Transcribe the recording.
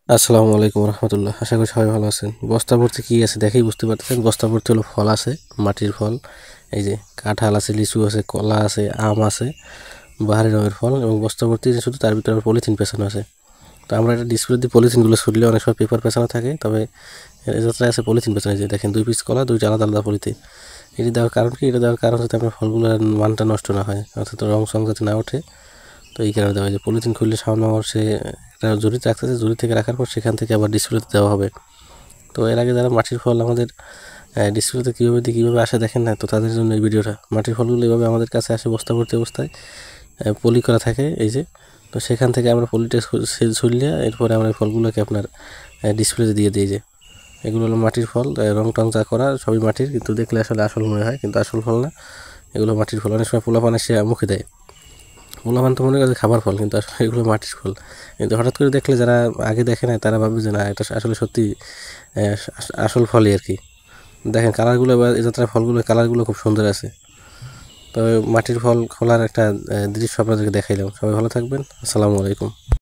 আসসালামু আলাইকুম রহমতুল্লাহ। আশা করি সবাই ভালো আছেন। বস্তা ভর্তি কী আছে দেখেই বুঝতে পারতেছেন। বস্তা ভর্তি হলো ফল আছে, মাটির ফল। এই যে কাঁঠাল আছে, লিচু আছে, কলা আছে, আম আছে, বাহারি রঙের ফল, এবং বস্তা ভর্তি শুধু তার ভিতরে পলিথিন পেছানো আছে। তো আমরা একটা ডিসপ্লে দিয়ে পলিথিনগুলো ছুটলে অনেক সময় পেপার পেছানো থাকে, তবে এর যাত্রায় আছে পলিথিন পেছানো। যে দেখেন 2 পিস কলা, 2টা আলাদা আলাদা পলিথিন। এটি দেওয়ার কারণ কি? এটা দেওয়ার কারণ যাতে আপনার ফলগুলোর মানটা নষ্ট না হয়, অর্থাৎ রং সং যাতে না ওঠে। তো এই কারণে দেওয়া হয় যে পলিথিন খুললে সামান্য সে একটা জরিতে রাখতেছে, জরি থেকে রাখার পর সেখান থেকে আবার ডিসপ্লেতে দেওয়া হবে। তো এর আগে যারা মাটির ফল আমাদের ডিসপ্লেতে কীভাবে দিয়ে কীভাবে আসে দেখেন না, তো তাদের জন্য এই ভিডিওটা। মাটির ফলগুলো এভাবে আমাদের কাছে আসে বস্তা ভর্তি অবস্থায়, পলি করা থাকে এই যে। তো সেখান থেকে আমরা পলিটা ছুললে এরপরে আমরা এই ফলগুলোকে আপনার ডিসপ্লেতে দিয়ে দিই। যে এগুলো হলো মাটির ফল, রং টং যা করা সবই মাটির, কিন্তু দেখলে আসলে আসল মনে হয়, কিন্তু আসল ফল না, এগুলো মাটির ফল। অনেক সময় পোলাপান এসে মুখে দেয়, পোলাপান তো মনে করে খাবার ফল, কিন্তু আসলে এগুলো মাটির ফল। কিন্তু হঠাৎ করে দেখলে যারা আগে দেখে না তারা ভাববে যে না, এটা আসলে সত্যি আসল ফলই আর কি। দেখেন কালারগুলো বা এই যাত্রার ফলগুলো কালারগুলো খুব সুন্দর আছে। তবে মাটির ফল খোলার একটা দৃশ্য আপনাদেরকে দেখাইলাম। সবাই ভালো থাকবেন। আসসালামু আলাইকুম।